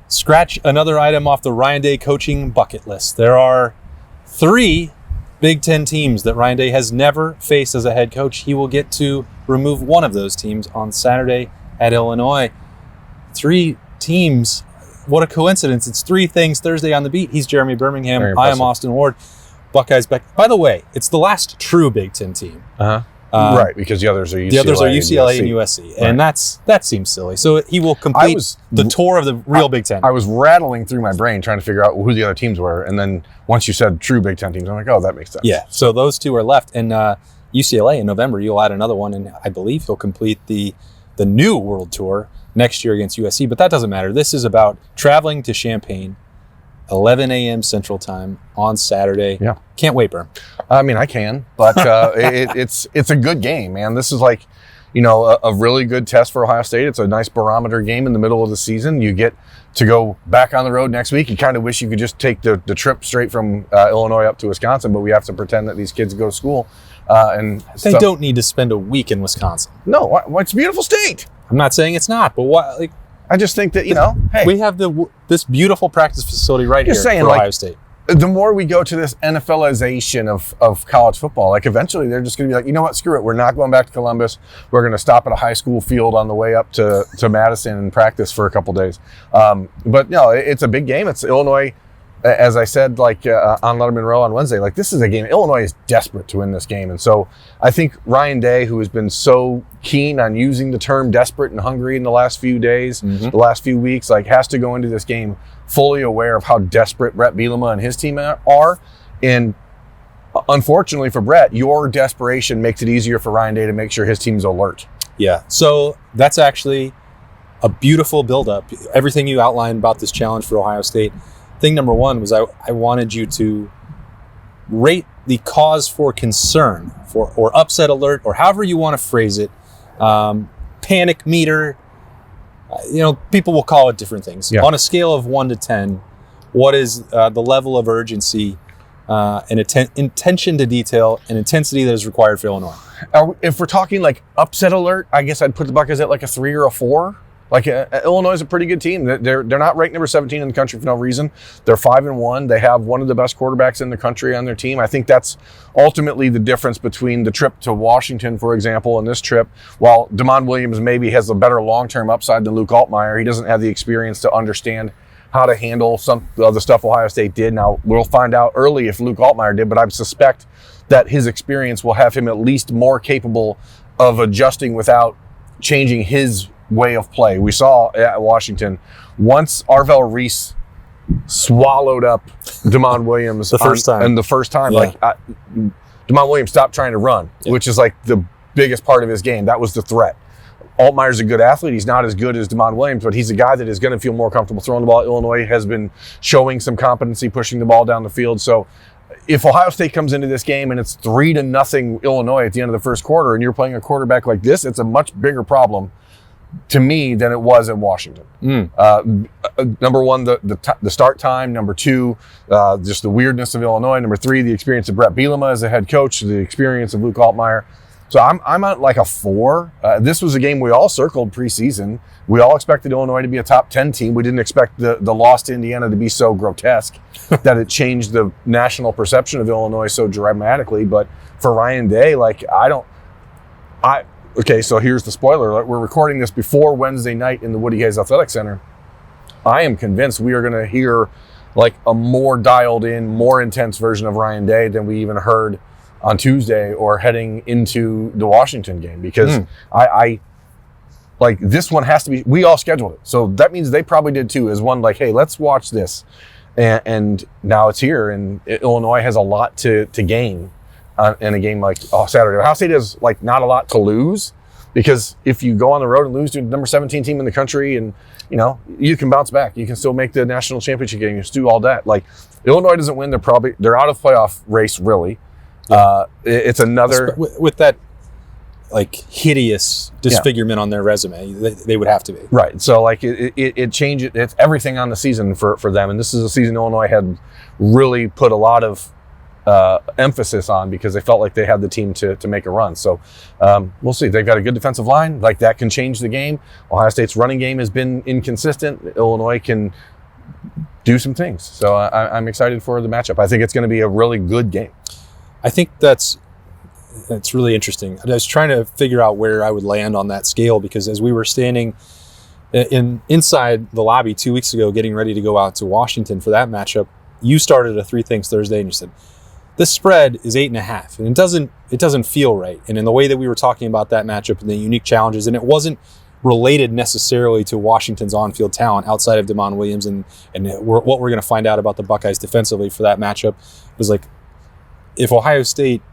scratch another item off the Ryan Day coaching bucket list. There are 3 Big Ten teams that Ryan Day has never faced as a head coach. He will get to remove one of those teams on Saturday at Illinois. 3 teams. What a coincidence. It's 3 things Thursday on the beat. He's Jeremy Birmingham. I am Austin Ward. Buckeyes back. By the way, it's the last true Big Ten team. Right, because the others are UCLA. The others are UCLA and USC. Right. And that seems silly. So he will complete the tour of the real Big Ten. I was rattling through my brain trying to figure out who the other teams were. And then once you said true Big Ten teams, I'm like, oh, that makes sense. Yeah, so those 2 are left. And UCLA in November, you'll add another one. And I believe he'll complete the new World Tour next year against USC. But that doesn't matter. This is about traveling to Champaign, 11 a.m. Central Time on Saturday. Yeah. Can't wait, Berm. I mean, I can, but it's a good game, man. This is like, a really good test for Ohio State. It's a nice barometer game in the middle of the season. You get to go back on the road next week. You kind of wish you could just take the trip straight from Illinois up to Wisconsin, but we have to pretend that these kids go to school. They don't need to spend a week in Wisconsin. No, it's a beautiful state. I'm not saying it's not, but what? Like, I just think that, hey. We have this beautiful practice facility right here for Ohio State. The more we go to this NFLization of college football, like eventually they're just going to be like, you know what, screw it. We're not going back to Columbus. We're going to stop at a high school field on the way up to Madison and practice for a couple days. But no, it's a big game. It's Illinois, as I said, on Letterman Row on Wednesday, this is a game. Illinois is desperate to win this game. And so I think Ryan Day, who has been so keen on using the term desperate and hungry in the last few days, the last few weeks, has to go into this game fully aware of how desperate Brett Bielema and his team are. And unfortunately for Brett, your desperation makes it easier for Ryan Day to make sure his team's alert. Yeah, so that's actually a beautiful buildup. Everything you outlined about this challenge for Ohio State. Thing number 1 was I wanted you to rate the cause for concern or upset alert, or however you want to phrase it, panic meter. People will call it different things. Yeah. On a scale of 1 to 10, what is the level of urgency and attention to detail and intensity that is required for Illinois? If we're talking upset alert, I guess I'd put the Buckeyes at a 3 or a 4. Illinois is a pretty good team. They're not ranked number 17 in the country for no reason. They're 5-1. They have one of the best quarterbacks in the country on their team. I think that's ultimately the difference between the trip to Washington, for example, and this trip. While DeMond Williams maybe has a better long-term upside than Luke Altmaier, he doesn't have the experience to understand how to handle some of the stuff Ohio State did. Now, we'll find out early if Luke Altmaier did, but I suspect that his experience will have him at least more capable of adjusting without changing his way of play. We saw at Washington, once Arvell Reese swallowed up DeMond Williams the first time, DeMond Williams stopped trying to run, which is the biggest part of his game. That was the threat. Altmaier's a good athlete. He's not as good as DeMond Williams, but he's a guy that is going to feel more comfortable throwing the ball. Illinois has been showing some competency pushing the ball down the field. So if Ohio State comes into this game and it's 3-0 Illinois at the end of the first quarter and you're playing a quarterback like this, it's a much bigger problem to me than it was in Washington. Number 1, the start time. Number 2, just the weirdness of Illinois. Number 3, the experience of Brett Bielema as a head coach, the experience of Luke Altmaier. So I'm at a 4. This was a game we all circled preseason. We all expected Illinois to be a top 10 team. We didn't expect the loss to Indiana to be so grotesque that it changed the national perception of Illinois so dramatically. But for Ryan Day, okay, so here's the spoiler alert. We're recording this before Wednesday night in the Woody Hayes Athletic Center. I am convinced we are going to hear a more dialed in, more intense version of Ryan Day than we even heard on Tuesday or heading into the Washington game, because I this one has to be, we all scheduled it. So that means they probably did too, as one hey, let's watch this. And now it's here, and Illinois has a lot to gain in a game Saturday. Ohio State has not a lot to lose, because if you go on the road and lose to the number 17 team in the country, and you can bounce back, you can still make the national championship game, you can do all that. Illinois doesn't win, they're out of playoff race, really. It's another with that hideous disfigurement on their resume. They would have to be right. So it changes. It's everything on the season for them, and this is a season Illinois had really put a lot of emphasis on, because they felt like they had the team to make a run. So we'll see. They've got a good defensive line. That can change the game. Ohio State's running game has been inconsistent. Illinois can do some things. So I'm excited for the matchup. I think it's going to be a really good game. I think that's really interesting. I was trying to figure out where I would land on that scale, because as we were standing inside the lobby 2 weeks ago, getting ready to go out to Washington for that matchup, you started a Three Things Thursday and you said, this spread is 8.5, and it doesn't feel right. And in the way that we were talking about that matchup and the unique challenges, and it wasn't related necessarily to Washington's on-field talent outside of DeMond Williams and what we're going to find out about the Buckeyes defensively for that matchup, was like, if Ohio State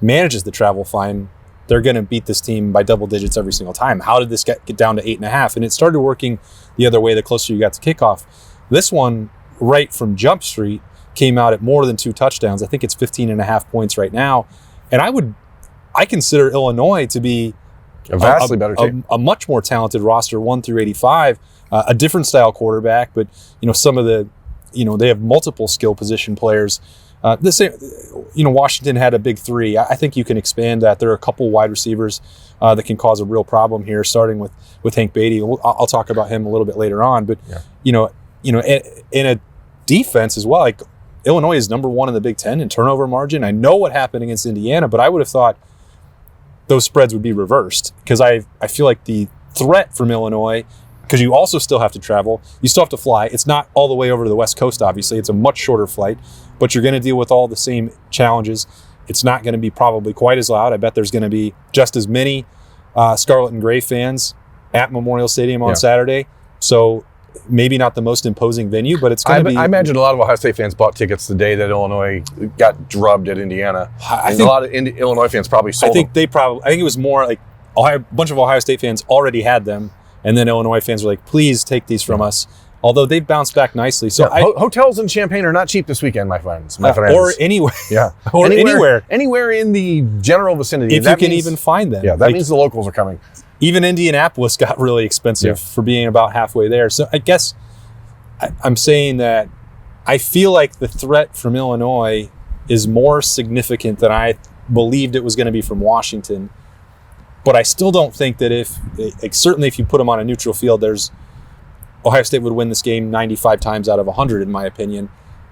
manages the travel fine, they're going to beat this team by double digits every single time. How did this get down to 8.5? And it started working the other way the closer you got to kickoff. This one, right from Jump Street, came out at more than 2 touchdowns. I think it's 15.5 points right now. And I consider Illinois to be a vastly better team, a much more talented roster, 1 through 85, a different style quarterback, but some of the, they have multiple skill position players. Washington had a big 3. I think you can expand that. There are a couple wide receivers that can cause a real problem here, starting with Hank Beatty. I'll talk about him a little bit later on, but in a defense as well, like Illinois is number 1 in the Big Ten in turnover margin. I know what happened against Indiana, but I would have thought those spreads would be reversed, because I feel like the threat from Illinois, because you also still have to travel, you still have to fly. It's not all the way over to the West Coast, obviously. It's a much shorter flight, but you're going to deal with all the same challenges. It's not going to be probably quite as loud. I bet there's going to be just as many Scarlet and Gray fans at Memorial Stadium on Saturday. So maybe not the most imposing venue, but it's going to be... I imagine a lot of Ohio State fans bought tickets the day that Illinois got drubbed at Indiana. I think a lot of Illinois fans probably sold them. I think it was more like a bunch of Ohio State fans already had them, and then Illinois fans were like, please take these from us. Although they've bounced back nicely. So hotels in Champaign are not cheap this weekend, my friends. Or anywhere. Yeah. Or anywhere. Anywhere in the general vicinity. If you can even find them. Yeah, that means the locals are coming. Even Indianapolis got really expensive for being about halfway there. So I guess I'm saying that I feel like the threat from Illinois is more significant than I believed it was going to be from Washington. But I still don't think that certainly if you put them on a neutral field, Ohio State would win this game 95 times out of 100, in my opinion.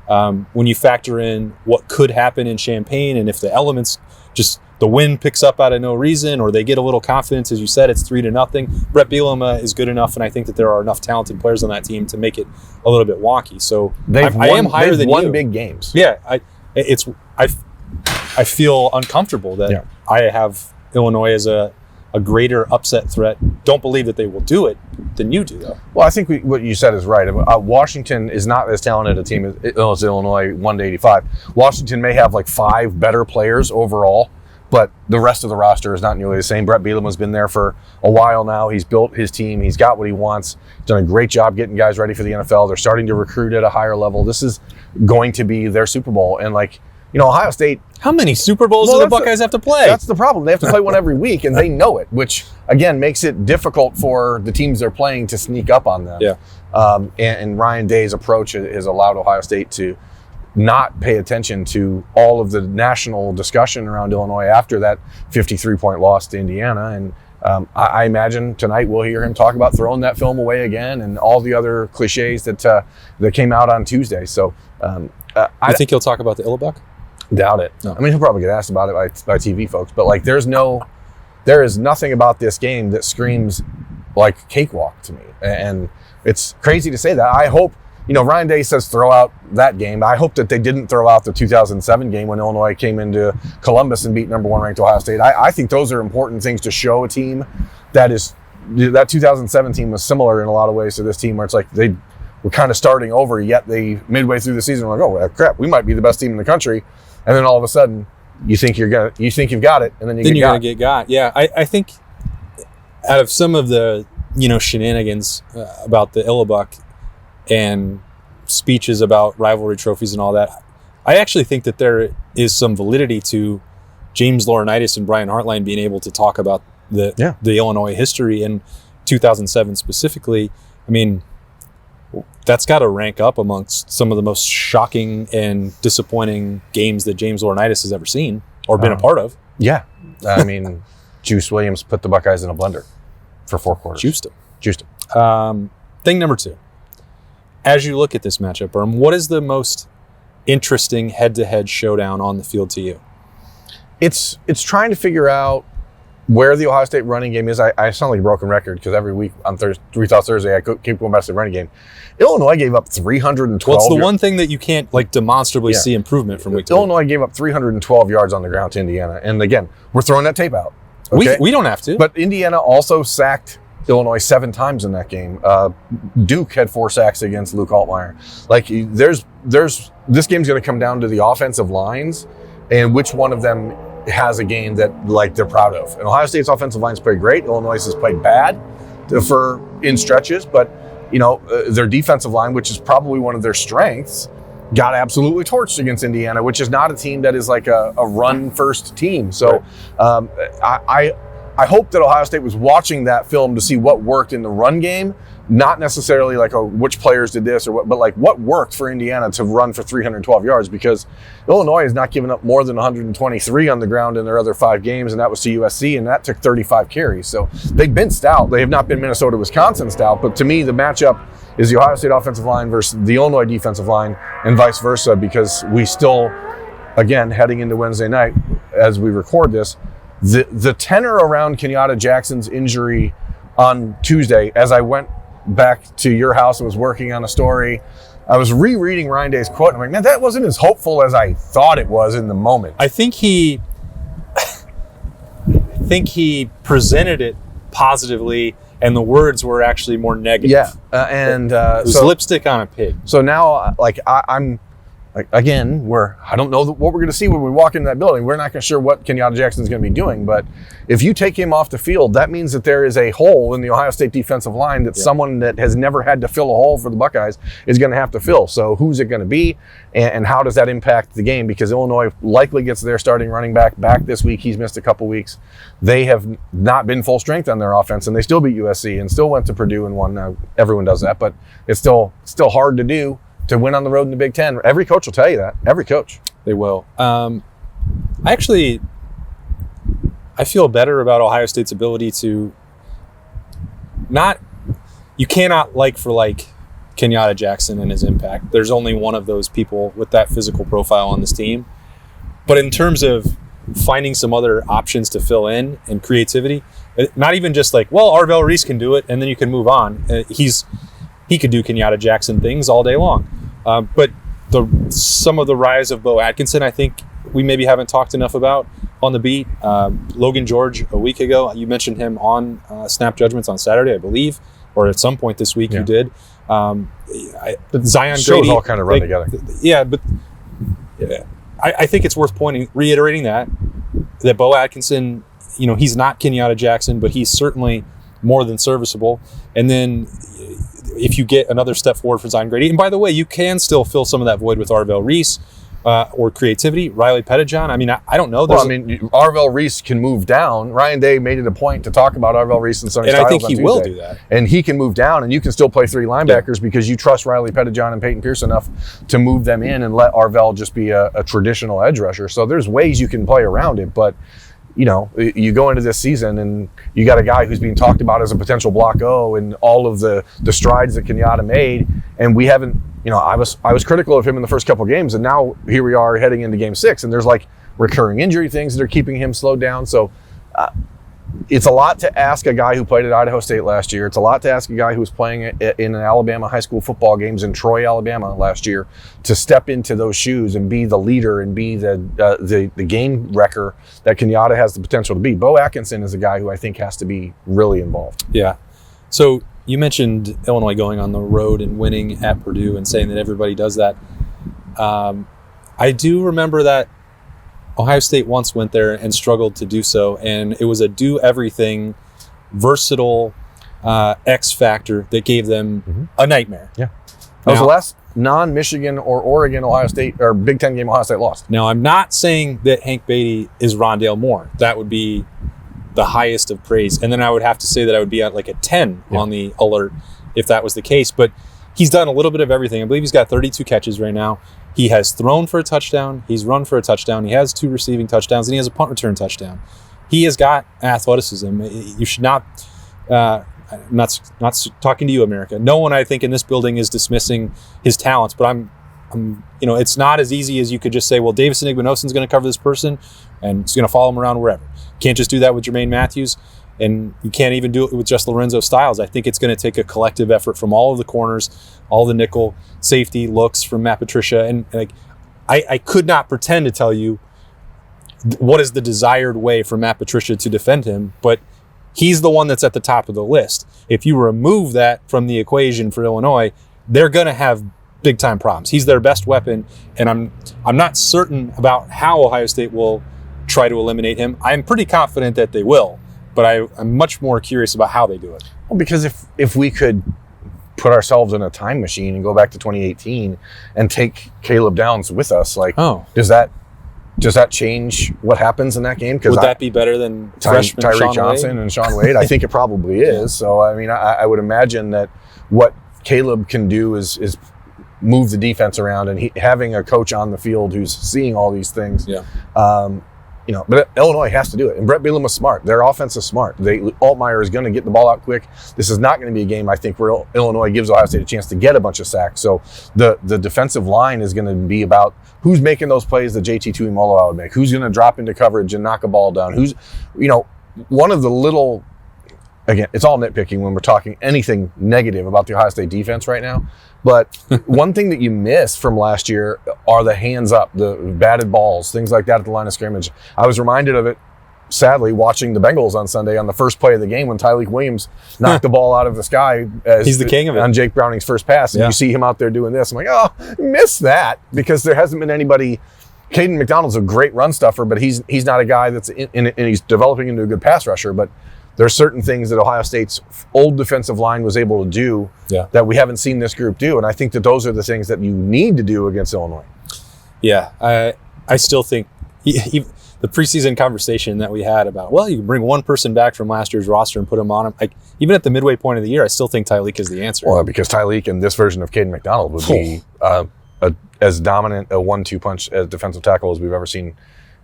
When you factor in what could happen in Champaign, and if the elements, just the wind picks up out of no reason, or they get a little confidence, as you said, it's 3-0. Brett Bielema is good enough, and I think that there are enough talented players on that team to make it a little bit wonky. So I am higher than you. They've won big games. Yeah, I feel uncomfortable that I have Illinois as a greater upset threat. Don't believe that they will do it than you do, though. Well, I think what you said is right. Washington is not as talented a team as Illinois, 1-85. Washington may have like 5 better players overall, but the rest of the roster is not nearly the same. Brett Bielema's been there for a while now. He's built his team. He's got what he wants. He's done a great job getting guys ready for the NFL. They're starting to recruit at a higher level. This is going to be their Super Bowl. And Ohio State... How many Super Bowls do the Buckeyes have to play? That's the problem. They have to play one every week, and they know it, which, again, makes it difficult for the teams they're playing to sneak up on them. Yeah. And Ryan Day's approach has allowed Ohio State to not pay attention to all of the national discussion around Illinois after that 53-point loss to Indiana. And I imagine tonight we'll hear him talk about throwing that film away again and all the other cliches that came out on Tuesday. So I think he'll talk about the Illinois? Doubt it. No. I mean, he'll probably get asked about it by TV folks, but there is nothing about this game that screams like cakewalk to me. And it's crazy to say that. I hope, Ryan Day says throw out that game. I hope that they didn't throw out the 2007 game when Illinois came into Columbus and beat number 1 ranked Ohio State. I think those are important things to show a team that 2007 team was similar in a lot of ways to this team, where it's like they were kind of starting over, yet they midway through the season were like, oh crap, we might be the best team in the country. And then all of a sudden, you think you've got it, and then you're going to get got. Yeah, I think out of some of the shenanigans about the Illinois and speeches about rivalry trophies and all that, I actually think that there is some validity to James Laurinaitis and Brian Hartline being able to talk about the Illinois history in 2007 specifically. I mean, that's got to rank up amongst some of the most shocking and disappointing games that James Laurinaitis has ever seen or been a part of. Yeah. I mean, Juice Williams put the Buckeyes in a blender for 4 quarters. Juiced them. Thing number 2. as you look at this matchup, Birm, what is the most interesting head-to-head showdown on the field to you? It's trying to figure out where the Ohio State running game is. I sound like a broken record because every week on Thursday, I keep going back to the running game. Illinois gave up 312. Well, it's the one thing that you can't demonstrably see improvement from week to week. Illinois gave up 312 yards on the ground to Indiana. And again, we're throwing that tape out. Okay? We don't have to. But Indiana also sacked Illinois 7 times in that game. Duke had 4 sacks against Luke Altmaier. This game's going to come down to the offensive lines and which one of them has a game that they're proud of. And Ohio State's offensive line's played great. Illinois has played bad in stretches, but their defensive line, which is probably one of their strengths, got absolutely torched against Indiana, which is not a team that is like a run-first team. So I hope that Ohio State was watching that film to see what worked in the run game, not necessarily which players did this or what, but what worked for Indiana to run for 312 yards, because Illinois has not given up more than 123 on the ground in their other 5 games, and that was to USC, and that took 35 carries. So they've been stout. They have not been Minnesota, Wisconsin stout, but to me, the matchup is the Ohio State offensive line versus the Illinois defensive line and vice versa, because we still, again, heading into Wednesday night as we record this, the tenor around Kenyatta Jackson's injury on Tuesday, as I went back to your house and was working on a story, I was rereading Ryan Day's quote, and I'm like, man, that wasn't as hopeful as I thought it was in the moment. I think he presented it positively, and the words were actually more negative. Yeah, it was lipstick on a pig. So now, I'm again, I don't know what we're going to see when we walk into that building. We're not sure what Kenyatta Jackson's going to be doing, but if you take him off the field, that means that there is a hole in the Ohio State defensive line that someone that has never had to fill a hole for the Buckeyes is going to have to fill. So who's it going to be, and how does that impact the game? Because Illinois likely gets their starting running back this week. He's missed a couple weeks. They have not been full strength on their offense, and they still beat USC and still went to Purdue and won. Now, everyone does that, but it's still hard to do, to win on the road in the Big Ten. Every coach will tell you that. Every coach. They will. I feel better about Ohio State's ability to you cannot Kenyatta Jackson and his impact. There's only one of those people with that physical profile on this team. But in terms of finding some other options to fill in and creativity, not even just Arvell Reese can do it and then you can move on. He could do Kenyatta Jackson things all day long. But some of the rise of Bo Atkinson, I think we maybe haven't talked enough about on the beat. Logan George a week ago, you mentioned him on Snap Judgments on Saturday, I believe, or at some point this week you did. Zion Grady all kind of run together. Yeah, but I think it's worth reiterating that Bo Atkinson, he's not Kenyatta Jackson, but he's certainly more than serviceable. And then if you get another step forward for Zion Grady, and by the way, you can still fill some of that void with Arvell Reese or creativity. Riley Pettijohn, I don't know. Arvell Reese can move down. Ryan Day made it a point to talk about Arvell Reese and Sonny Styles I think he will do that. And he can move down, and you can still play 3 linebackers because you trust Riley Pettijohn and Peyton Pierce enough to move them in and let Arvell just be a traditional edge rusher. So there's ways you can play around it, but you go into this season and you got a guy who's being talked about as a potential block O and all of the strides that Kenyatta made, and we haven't. I was critical of him in the first couple of games, and now here we are heading into Game 6, and there's recurring injury things that are keeping him slowed down. So it's a lot to ask a guy who played at Idaho State last year. It's a lot to ask a guy who was playing in an Alabama high school football games in Troy, Alabama last year, to step into those shoes and be the leader and be the game wrecker that Kenyatta has the potential to be. Bo Atkinson is a guy who I think has to be really involved. Yeah. So you mentioned Illinois going on the road and winning at Purdue and saying that everybody does that. I do remember that Ohio State once went there and struggled to do so, and it was a do-everything, versatile X factor that gave them a nightmare. Yeah. That was the last non-Michigan or Oregon Ohio State or Big Ten game Ohio State lost. Now, I'm not saying that Hank Beatty is Rondale Moore. That would be the highest of praise. And then I would have to say that I would be at a 10 on the alert if that was the case. But he's done a little bit of everything. I believe he's got 32 catches right now. He has thrown for a touchdown. He's run for a touchdown. He has 2 receiving touchdowns, and he has a punt return touchdown. He has got athleticism. You should not I'm not talking to you, America. No one, I think, in this building is dismissing his talents, but I'm it's not as easy as you could just say, well, Davison Igbinosun's going to cover this person and it's going to follow him around wherever. Can't just do that with Jermaine Matthews, and you can't even do it with just Lorenzo Styles. I think it's going to take a collective effort from all of the corners, all the nickel safety looks from Matt Patricia, and like I could not pretend to tell you what is the desired way for Matt Patricia to defend him, but he's the one that's at the top of the list. If you remove that from the equation for Illinois, they're going to have big time problems. He's their best weapon, and I'm not certain about how Ohio State will try to eliminate him. I'm pretty confident that they will, but I'm much more curious about how they do it. Well, because if we could put ourselves in a time machine and go back to 2018 and take Caleb Downs with us, like, does that change what happens in that game? Would that be better than freshman Tyreek Johnson and Shaun Wade? I think it probably is. So, I mean, I would imagine that what Caleb can do is move the defense around, and having a coach on the field who's seeing all these things. Yeah. But Illinois has to do it. And Brett Bielema is smart. Their offense is smart. Altmaier is going to get the ball out quick. This is not going to be a game, I think, where Illinois gives Ohio State a chance to get a bunch of sacks. So the defensive line is going to be about who's making those plays that JT Tuimoloau would make, who's going to drop into coverage and knock a ball down, who's, one of the little, again, it's all nitpicking when we're talking anything negative about the Ohio State defense right now. But one thing that you miss from last year are the hands up, the batted balls, things like that at the line of scrimmage. I was reminded of it, sadly, watching the Bengals on Sunday on the first play of the game when Tyleik Williams knocked the ball out of the sky. He's the king of it. On Jake Browning's first pass. And you see him out there doing this. I'm like, miss that, because there hasn't been anybody. Caden McDonald's a great run stuffer, but he's not a guy that's in and he's developing into a good pass rusher. But there are certain things that Ohio State's old defensive line was able to do that we haven't seen this group do. And I think that those are the things that you need to do against Illinois. Yeah, I still think the preseason conversation that we had about, well, you can bring one person back from last year's roster and put him on him. Like, even at the midway point of the year, I still think Tyleik is the answer. Well, because Tyleik and this version of Caden McDonald would be as dominant a 1-2 punch as defensive tackle as we've ever seen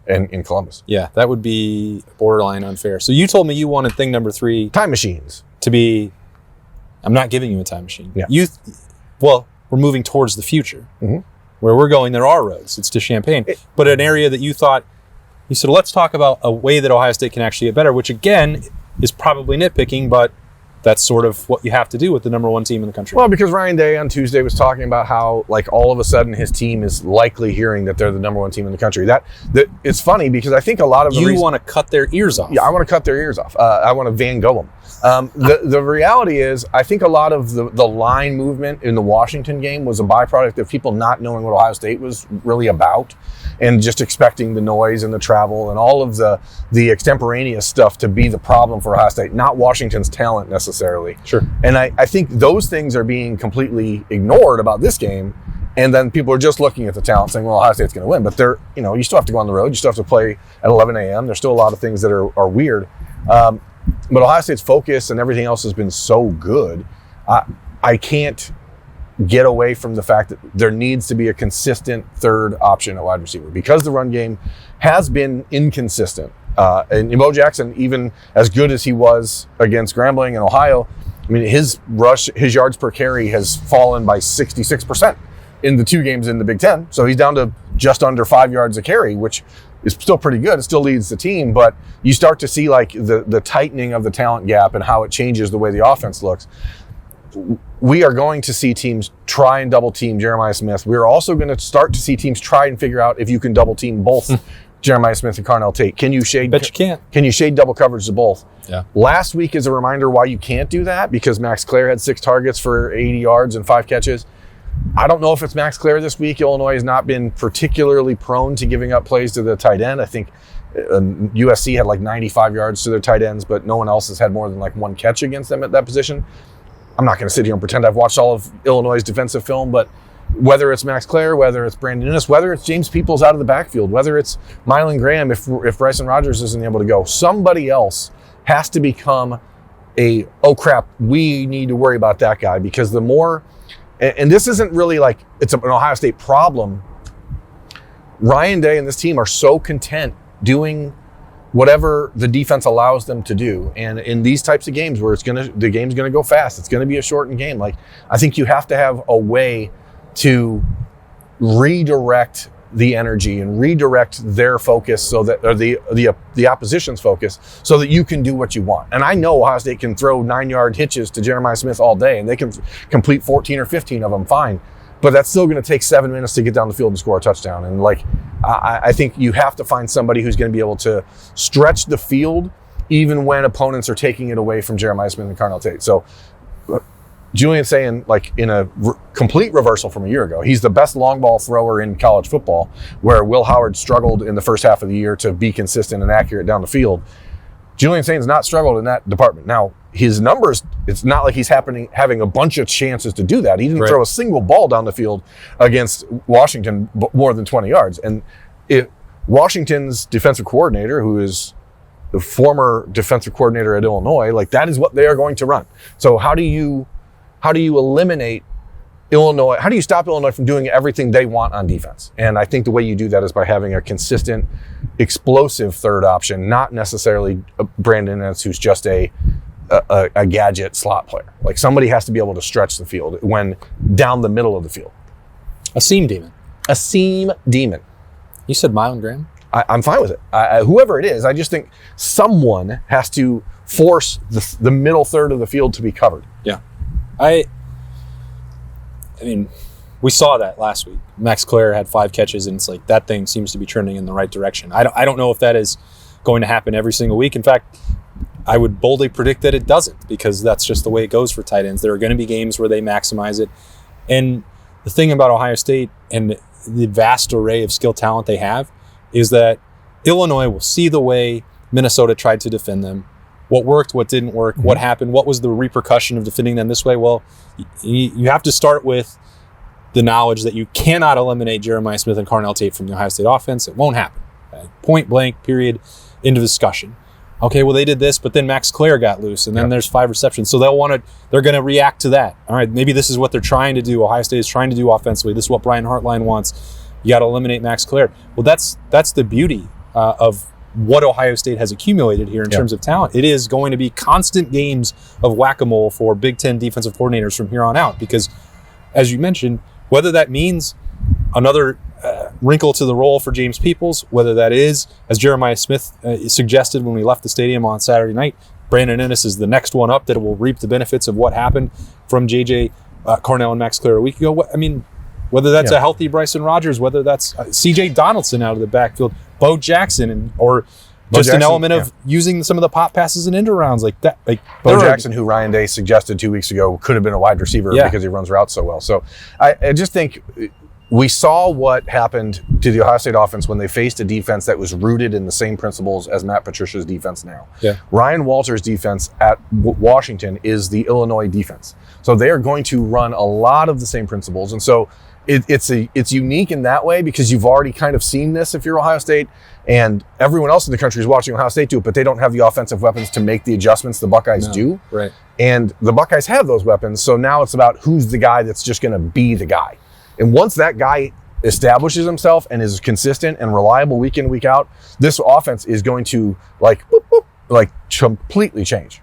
in Columbus. Yeah, that would be borderline unfair. So you told me you wanted thing number 3. Time machines. To be, I'm not giving you a time machine. Yeah. We're moving towards the future. Mm-hmm. Where we're going, there are roads. It's to Champaign. But an area that you said, let's talk about a way that Ohio State can actually get better, which again is probably nitpicking, but that's sort of what you have to do with the number 1 team in the country. Well, because Ryan Day on Tuesday was talking about how, like, all of a sudden his team is likely hearing that they're the number 1 team in the country. That it's funny because I think a lot of you want to cut their ears off. Yeah, I want to cut their ears off. I want to Van Gogh them. The reality is, I think a lot of the line movement in the Washington game was a byproduct of people not knowing what Ohio State was really about, and just expecting the noise and the travel and all of the extemporaneous stuff to be the problem for Ohio State, not Washington's talent necessarily. Sure. And I think those things are being completely ignored about this game. And then people are just looking at the talent saying, well, Ohio State's going to win. But you still have to go on the road. You still have to play at 11 a.m. There's still a lot of things that are weird. But Ohio State's focus and everything else has been so good. I can't get away from the fact that there needs to be a consistent third option at wide receiver, because the run game has been inconsistent. And Bo Jackson, even as good as he was against Grambling and Ohio, I mean, his yards per carry has fallen by 66% in the 2 games in the Big Ten. So he's down to just under 5 yards a carry, which is still pretty good. It still leads the team, but you start to see like the tightening of the talent gap and how it changes the way the offense looks. We are going to see teams try and double team Jeremiah Smith. We're also going to start to see teams try and figure out if you can double team both Jeremiah Smith and Carnell Tate. Can you shade? Bet you can't. Can you shade double coverage to both? Yeah. Last week is a reminder why you can't do that, because Max Clare had 6 targets for 80 yards and 5 catches. I don't know if it's Max Clare this week. Illinois has not been particularly prone to giving up plays to the tight end. I think USC had like 95 yards to their tight ends, but no one else has had more than like 1 catch against them at that position. I'm not going to sit here and pretend I've watched all of Illinois' defensive film, but whether it's Max Clare, whether it's Brandon Innes, whether it's James Peoples out of the backfield, whether it's Mylan Graham, if Bryson Rogers isn't able to go, somebody else has to become oh crap, we need to worry about that guy, because the more, and this isn't really like it's an Ohio State problem. Ryan Day and this team are so content doing whatever the defense allows them to do. And in these types of games where the game's gonna go fast, it's gonna be a shortened game. Like, I think you have to have a way to redirect the energy and redirect their focus or the opposition's focus so that you can do what you want. And I know Ohio State can throw 9-yard hitches to Jeremiah Smith all day and they can complete 14 or 15 of them fine, but that's still going to take 7 minutes to get down the field and score a touchdown. And like, I think you have to find somebody who's going to be able to stretch the field even when opponents are taking it away from Jeremiah Smith and Carnell Tate. So Julian's saying, like, in a complete reversal from a year ago, he's the best long ball thrower in college football, where Will Howard struggled in the first half of the year to be consistent and accurate down the field. Julian Saint's not struggled in that department. Now, his numbers, it's not like he's having a bunch of chances to do that. He didn't throw a single ball down the field against Washington more than 20 yards. And Washington's defensive coordinator, who is the former defensive coordinator at Illinois, like, that is what they are going to run. So how do you eliminate Illinois? How do you stop Illinois from doing everything they want on defense? And I think the way you do that is by having a consistent, explosive third option, not necessarily Brandon Ennis, who's just a gadget slot player. Like, somebody has to be able to stretch the field when down the middle of the field. A seam demon. A seam demon. You said Mylan Graham? I'm fine with it. Whoever it is, I just think someone has to force the middle third of the field to be covered. Yeah. I mean, we saw that last week. Max Clare had 5 catches, and it's like, that thing seems to be trending in the right direction. I don't know if that is going to happen every single week. In fact, I would boldly predict that it doesn't, because that's just the way it goes for tight ends. There are going to be games where they maximize it. And the thing about Ohio State and the vast array of skill talent they have is that Illinois will see the way Minnesota tried to defend them. What worked, what didn't work, what happened, what was the repercussion of defending them this way? Well, you have to start with the knowledge that you cannot eliminate Jeremiah Smith and Carnell Tate from the Ohio State offense. It won't happen. Okay? Point blank, period, end of discussion. Okay, well, they did this, but then Max Clare got loose, and then there's 5 receptions. So they're going to react to that. All right, maybe this is what they're trying to do. Ohio State is trying to do offensively. This is what Brian Hartline wants. You got to eliminate Max Clare. Well, that's the beauty of what Ohio State has accumulated here in terms of talent. It is going to be constant games of whack-a-mole for Big Ten defensive coordinators from here on out, because, as you mentioned, whether that means another wrinkle to the role for James Peoples, whether that is, as Jeremiah Smith suggested when we left the stadium on Saturday night, Brandon Ennis is the next one up that will reap the benefits of what happened from J.J. Carnell and Max Clare a week ago. I mean, whether that's a healthy Bryson Rogers, whether that's C.J. Donaldson out of the backfield, Bo Jackson, or just an element of using some of the pop passes and end rounds like that. Like Bo Jackson, who Ryan Day suggested 2 weeks ago could have been a wide receiver because he runs routes so well. So I just think we saw what happened to the Ohio State offense when they faced a defense that was rooted in the same principles as Matt Patricia's defense now. Yeah. Ryan Walters' defense at Washington is the Illinois defense. So they are going to run a lot of the same principles. And so it's unique in that way, because you've already kind of seen this if you're Ohio State, and everyone else in the country is watching Ohio State do it, but they don't have the offensive weapons to make the adjustments the Buckeyes do. Right. And the Buckeyes have those weapons, so now it's about who's the guy that's just going to be the guy. And once that guy establishes himself and is consistent and reliable week in, week out, this offense is going to completely change.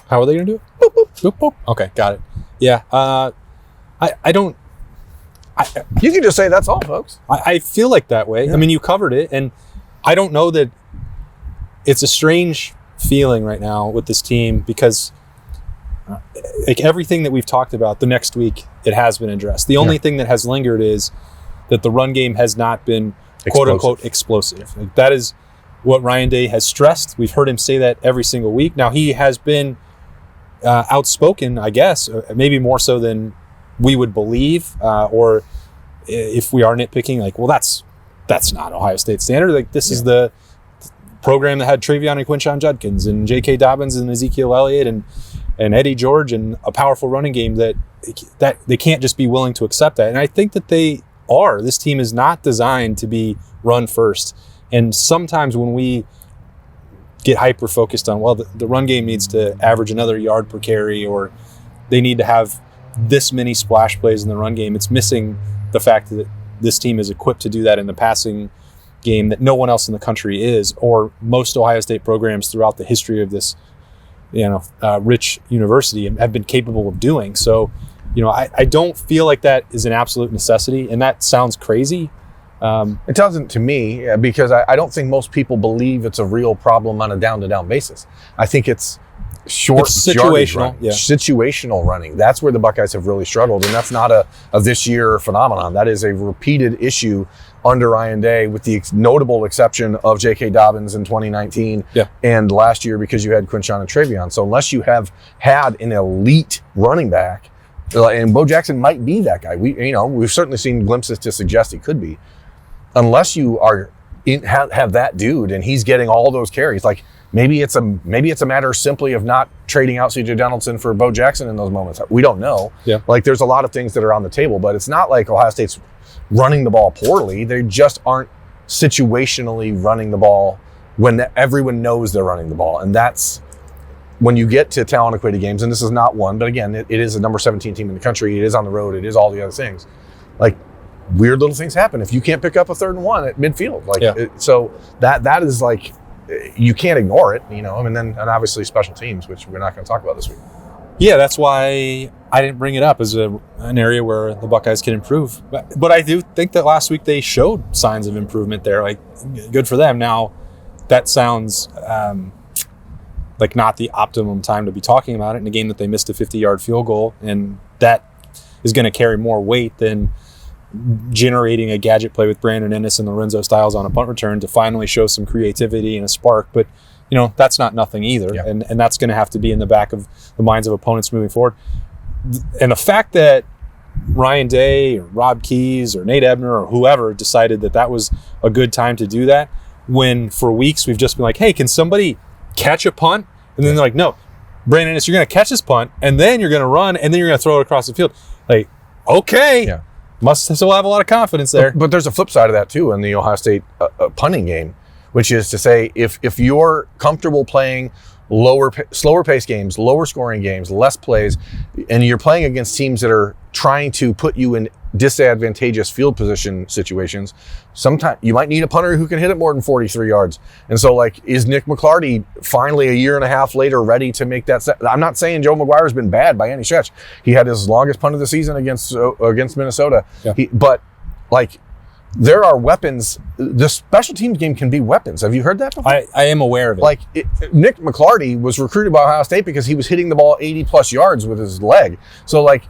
How are they going to do it? Boop, boop, boop, boop. Okay, got it. Yeah. You can just say that's all, folks. I feel like that way. Yeah. I mean, you covered it, and I don't know that it's a strange feeling right now with this team, because like everything that we've talked about, the next week it has been addressed. The only thing that has lingered is that the run game has not been quote unquote explosive. Like, that is what Ryan Day has stressed. We've heard him say that every single week. Now, he has been outspoken, I guess, maybe more so than we would believe, or if we are nitpicking, like, well, that's not Ohio State standard. Like, this is the program that had Travion and Quinshon Judkins and J.K. Dobbins and Ezekiel Elliott and Eddie George and a powerful running game that they can't just be willing to accept that. And I think that they are. This team is not designed to be run first. And sometimes when we get hyper focused on, well, the run game needs to average another yard per carry, or they need to have this many splash plays in the run game, it's missing the fact that this team is equipped to do that in the passing game that no one else in the country is, or most Ohio State programs throughout the history of this, rich university have been capable of doing. So, I don't feel like that is an absolute necessity, and that sounds crazy. It doesn't to me, because I don't think most people believe it's a real problem on a down-to-down basis. I think it's situational, situational running. That's where the Buckeyes have really struggled, and that's not a this year phenomenon. That is a repeated issue under Ryan Day, with the notable exception of J.K. Dobbins in 2019 and last year because you had Quinshon and Travion. So unless you have had an elite running back, and Bo Jackson might be that guy. We've certainly seen glimpses to suggest he could be. Unless you are have that dude and he's getting all those carries, like maybe it's a matter simply of not trading out C.J. Donaldson for Bo Jackson in those moments. We don't know. Yeah. Like there's a lot of things that are on the table, but it's not like Ohio State's running the ball poorly. They just aren't situationally running the ball when everyone knows they're running the ball. And that's when you get to talent equated games, and this is not one, but again, it is a number 17 team in the country. It is on the road. It is all the other things. Like weird little things happen if you can't pick up a 3rd and 1 at midfield. So that is like, you can't ignore it, and obviously special teams, which we're not going to talk about this week. Yeah, that's why I didn't bring it up as an area where the Buckeyes can improve. But I do think that last week they showed signs of improvement there. Like, good for them. Now, that sounds like not the optimum time to be talking about it in a game that they missed a 50-yard field goal, and that is going to carry more weight than generating a gadget play with Brandon Ennis and Lorenzo Styles on a punt return to finally show some creativity and a spark. But that's not nothing either. Yeah. And that's going to have to be in the back of the minds of opponents moving forward. And the fact that Ryan Day or Rob Keyes or Nate Ebner or whoever decided that was a good time to do that, when for weeks we've just been like, hey, can somebody catch a punt? And then they're like, no, Brandon Ennis, you're going to catch this punt, and then you're going to run, and then you're going to throw it across the field. Like, okay. Yeah. Must still have a lot of confidence there. But there's a flip side of that, too, in the Ohio State punting game, which is to say if you're comfortable playing slower pace games, lower scoring games, less plays, and you're playing against teams that are trying to put you in disadvantageous field position situations, sometimes you might need a punter who can hit it more than 43 yards. And so, like, is Nick McClarty finally a year and a half later ready to make that set? I'm not saying Joe McGuire's been bad by any stretch. He had his longest punt of the season against Minnesota. Yeah. But, like, there are weapons. The special teams game can be weapons. Have you heard that before? I am aware of it. Like, Nick McClarty was recruited by Ohio State because he was hitting the ball 80-plus yards with his leg. So, like,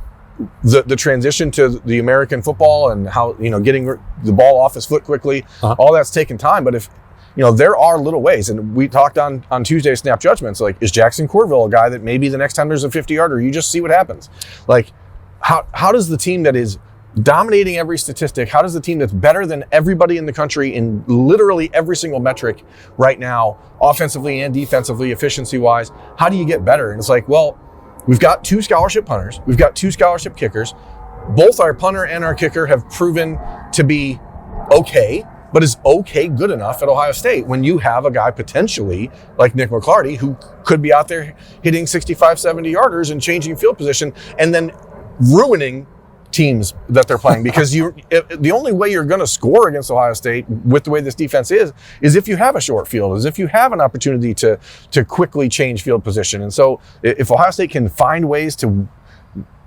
the transition to the American football and how, getting the ball off his foot quickly, all that's taken time. But if, there are little ways, and we talked on Tuesday's Snap Judgments, like, is Jackson Corville a guy that maybe the next time there's a 50-yarder, you just see what happens? Like, how does the team that is dominating every statistic, how does the team that's better than everybody in the country in literally every single metric right now, offensively and defensively, efficiency-wise, how do you get better? And it's like, well, we've got 2 scholarship punters. We've got 2 scholarship kickers. Both our punter and our kicker have proven to be okay, but is okay good enough at Ohio State when you have a guy potentially like Nick McClarty who could be out there hitting 65, 70-yarders and changing field position and then ruining teams that they're playing, because the only way you're going to score against Ohio State with the way this defense is if you have a short field, is if you have an opportunity to quickly change field position. And so if Ohio State can find ways to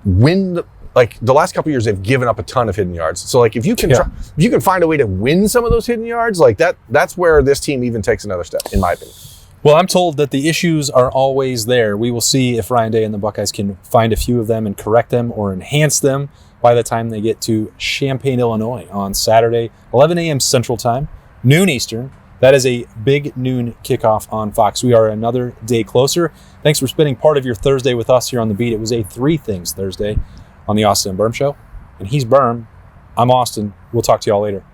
win, like the last couple of years, they've given up a ton of hidden yards. So like if you can if you can find a way to win some of those hidden yards, like that's where this team even takes another step, in my opinion. Well, I'm told that the issues are always there. We will see if Ryan Day and the Buckeyes can find a few of them and correct them or enhance them by the time they get to Champaign, Illinois on Saturday, 11 a.m. Central Time, noon Eastern. That is a big noon kickoff on Fox. We are another day closer. Thanks for spending part of your Thursday with us here on The Beat. It was a 3 Things Thursday on the Austin Birm Show. And he's Birm. I'm Austin. We'll talk to y'all later.